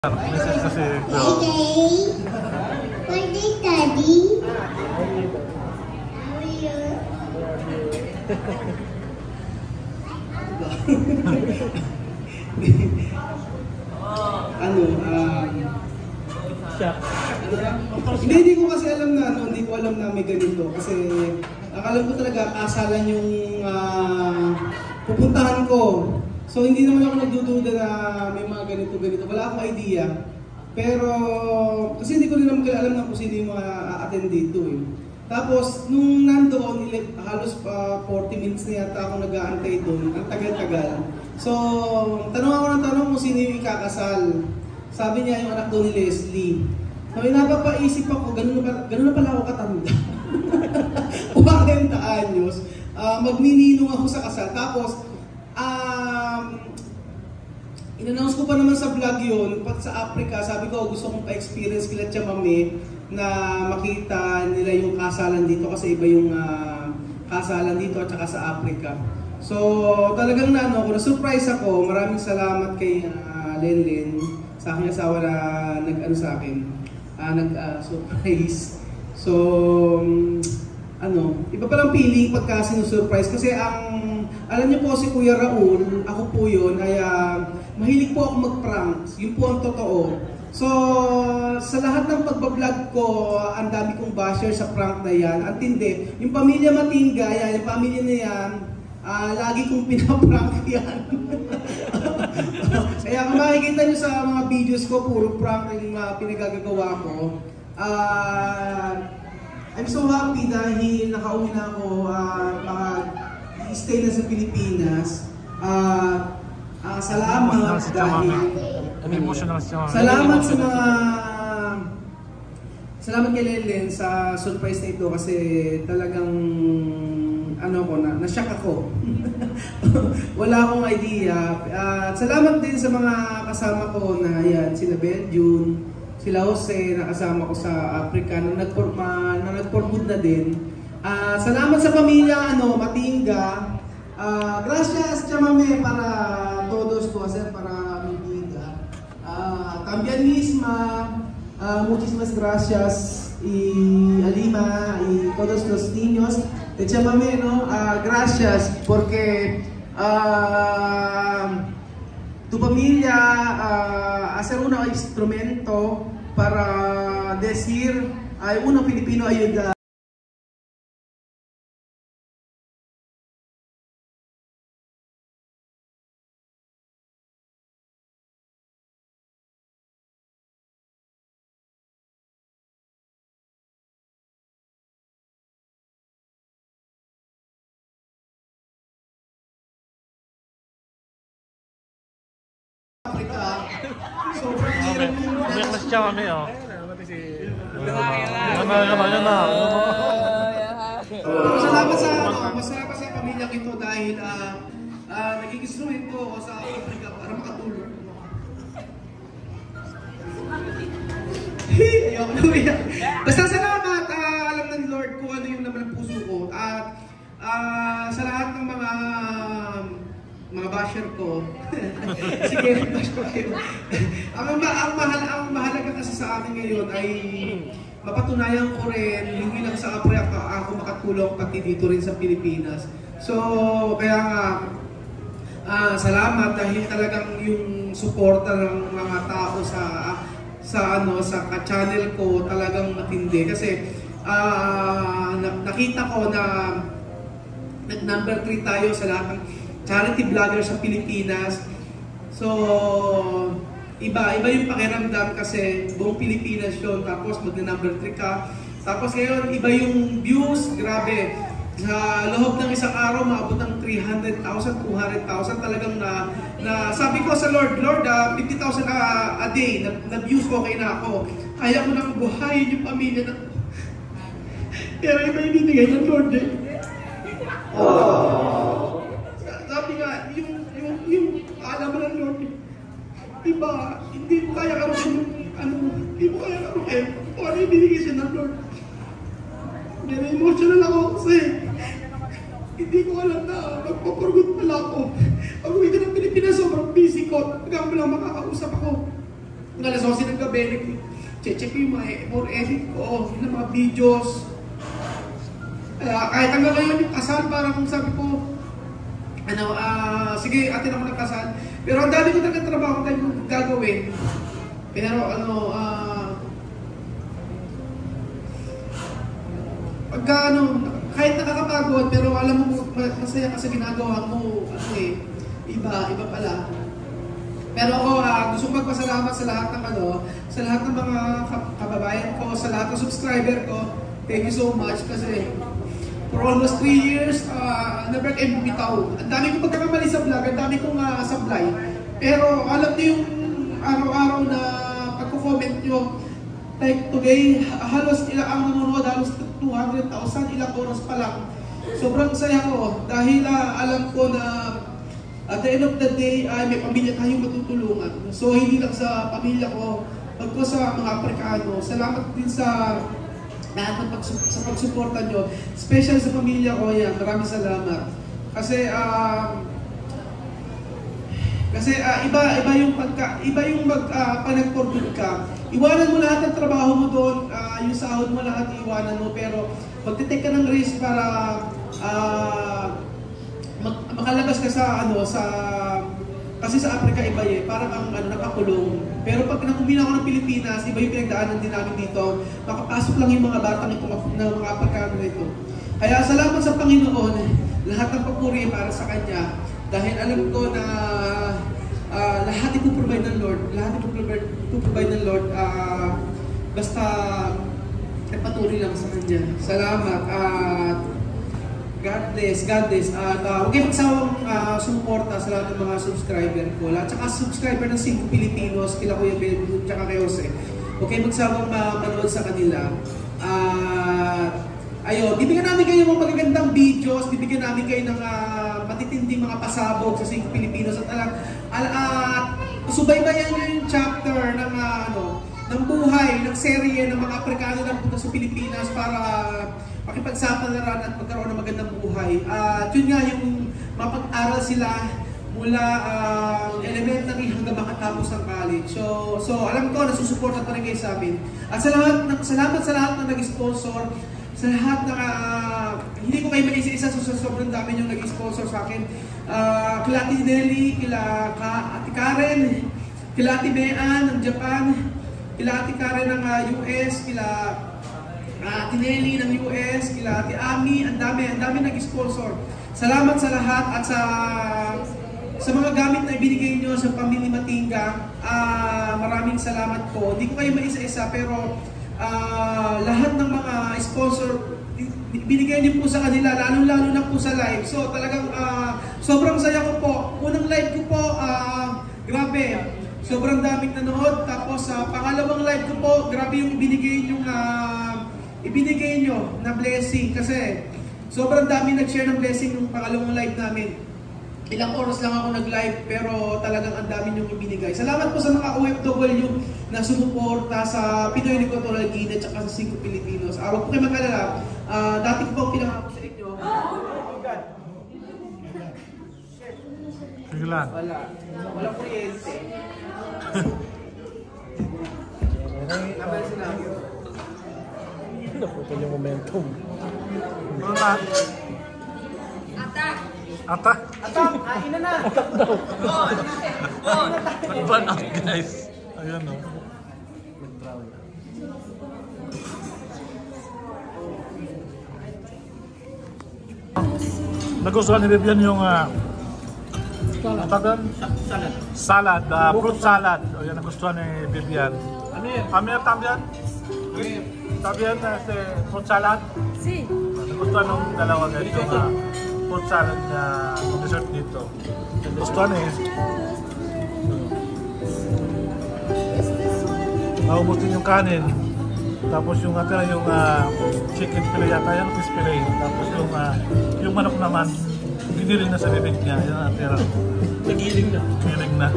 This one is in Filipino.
Message kasi What is Daddy? How are you? Hindi ko kasi alam na hindi ko alam na may ganito kasi akala ko talaga kasalan yung pupuntahan ko. So hindi naman ako nagdududa na may mga ganito. Wala akong idea. Pero kasi hindi ko rin naman alam na kung sino yung mga a-attend dito eh. Tapos nung nandoon, halos 40 minutes na yata ako nag-aantay doon. Ang tagal-tagal. So tanong ako ng tanong kung sino yung ikakasal. Sabi niya yung anak doon ni Leslie. So napapaisip ako, ganun na pala ako katanda. 40 anyos. Magnininong ako sa kasal. Tapos in-announce ko pa naman sa vlog yun, pag sa Africa, sabi ko gusto kong pa-experience kila Tia Mami na makita nila yung kasalan dito kasi iba yung kasalan dito at saka sa Africa. So talagang na-surprise ako. Maraming salamat kay Lenlen, sa aking asawa na nag-ano sa akin, nag-surprise. So iba palang feeling pagka sinusurprise kasi alam niyo po si Kuya Raul, ako po yun, ay mahilig po ako mag-prank. Yun po ang totoo. So, sa lahat ng pagbablog ko, ang dami kong basher sa prank na yan. Ang tindi, yung pamilya Matingga, yan, yung pamilya na yan, lagi kong pinaprank yan. Kaya kung makikita nyo sa mga videos ko, puro prank yung pinagagagawa ko. I'm so happy dahil nakauwi na ako, stay na sa Pilipinas. Salamat dahil salamat kay Lenlen sa surprise na ito kasi talagang na-shock ako. Wala akong idea. At salamat din sa mga kasama ko na yan, sila Belgium, sila Jose na kasama ko sa Africa na nag-for-good na din. Salamat sa pamilya Matingga. Gracias, Tia Mami, para todos po, para mi vida. También misma, muchísimas gracias y Alima y todos los niños de Tia Mami, gracias porque tu familia hacer un instrumento para decir hay uno Filipino ayuda. Sobrang hirap yung umiyak siya kami Masalamat sa pamilyang ito dahil nagigisuhin ko ako sa Africa para makatulong. Ayoko na umiyak. Basta salamat, alam ng Lord kung ano yung naman ang puso ko. At sa lahat ng mga basher ko. Sige, bash ko kayo. Ang mahalaga kasi sa akin ngayon ay mapatunayan ko rin, hindi lang sa Africa ako makatulong pati dito rin sa Pilipinas. So, kaya nga, salamat dahil talagang yung suporta ng mga tao sa ka-channel ko talagang matindi. Kasi nakita ko na nag-number 3 tayo sa lahat ng charity vlogger sa Pilipinas. So, iba yung pakiramdam kasi buong Pilipinas yun. Tapos mag-number 3 ka. Tapos ngayon, iba yung views. Grabe. Sa loob ng isang araw, maabot ng 300,000, 200,000. Talagang sabi ko sa Lord, 50,000 a day na views ko, okay na ako. Kaya ko nang buhayin yung pamilya na. Pero iba yung binigay ng Lord eh. Sabi nga, yung alam mo ng Lord, iba, hindi mo kaya karoon hindi mo kaya karoon kung ano yung binigay siya ng Lord. Pero emotional ako kasi hindi ko alam na magpaporgot pala ako. Pag uwi ka ng Pilipinas, sobrang busy ko. Hanggang mo lang makakausap ako. ng alas 11 ng gabi, check ko yung mga more edit ko, yung mga videos. Kahit hanggang ngayon yung kasal, parang sabi ko, sige, atin ako nagkasal. Pero ang dami ko talaga trabaho tayo gagawin. Pero kahit nakakapagod, pero alam mo, masaya ka sa ginagawa mo, iba pala. Pero ako, gusto kong magpasalamat sa lahat ng sa lahat ng mga kababayan ko, sa lahat ng subscriber ko. Thank you so much kasi for almost 3 years, never can bumitaw. Ang dami kong pagkakamali sa vlog, ang dami kong sablay. Pero alam niyo yung araw-araw na pagko-comment nyo, like today, halos ang nanonood, halos 200,000, ilang oras pa lang. Sobrang saya ko dahil alam ko na at the end of the day, may pamilya tayong matutulungan. So hindi lang sa pamilya ko, pagko sa mga Aprikano, salamat din sa lahat ng pagsuporta nyo. Special sa pamilya ko yan, maraming salamat. Kasi iba yung pag nag-forward ka. Iwanan mo lahat ng trabaho mo doon, yung sahod mo lahat iwanan mo, pero magte-take ka ng risk para makalabas ka kasi sa Africa iba parang ang nakakulong. Pero pag nakumbina ako ng Pilipinas, iba yung pinagdaanan din namin dito. Makapasok lang yung mga bata ng mga Afrikano nito. Kaya salamat sa Panginoon, lahat ng papuri para sa Kanya. Dahil alam ko na lahat ipuprovide ng Lord, ng Lord, basta patuloy lang sa Kanya. Salamat at God bless. At huwag kayo magsawang sumuporta sa lahat ng mga subscriber ko. At saka subscriber ng 5 Pilipinos, kila Kuya Belgium, tsaka kay Jose. Huwag kayo magsawang manood sa kanila. Ayun, bibigyan namin kayo ng magagandang videos, bibigyan namin kayo ng matitinding mga pasabog sa 5 Pilipinos. At subaybayan nyo yung chapter ng buhay, ng serye ng mga Aprikano na punta sa Pilipinas para makipagsapalaran at magkaroon ng magandang buhay. Yun nga yung mapag-aral sila mula elementary hanggang makatapos ng college. So alam ko, nasusuporta pa rin kayo sa amin. At salamat sa lahat na nag-sponsor, sa lahat na hindi ko kayo mag-isa-isa, sobrang dami yung nag-sponsor sa akin. Kila Ate Nelly, kila Ate Karen, kila Ate Mean ng Japan, kila Ate Karen ng US, kila Ate Nelly ng US, kila Ate Ami, ang dami nag-sponsor. Salamat sa lahat at sa mga gamit na ibinigay nyo sa Pamilya Matingga. Maraming salamat po. Hindi ko kayo maisa-isa pero lahat ng mga sponsor, binigay niyo po sa kanila, lalo na po sa live. So talagang sobrang saya ko po. Unang live ko po, grabe, sobrang daming nanood. Tapos pangalawang live ko po, grabe yung ibinigay nyo na blessing. Kasi sobrang dami nag-share ng blessing yung pangalawang live namin. Ilang oras lang ako nag-live pero talagang ang dami niyong ibinigay. Salamat po sa mga OFW na sumuporta sa Pinoy Equatorial Guinea at sa 5 Pilipinos. Huwag po kayo mag-alala. Dati ko pong pinangako sa inyo. Biglan. Wala kuryente. Naman sinabi. Naputol yung momentum. Atak! Ina na! Atak daw! Nag-burn out guys! Ayan o. Nagustuhan ni Vivian yung salad, fruit salad. O yan, nagustuhan ni Vivian. Ano yan? Tambian? Tambian na fruit salad? Si. Nagustuhan ng dalawa guys yung fruit salad na dessert dito. Gustuhan naubos din yung kanin. Tapos yung natira yung chicken fillet yata yan, fish fillet. Tapos yung manok naman, giniling na sa bibig niya. Yan ang natira. Nagiling na. Giling na.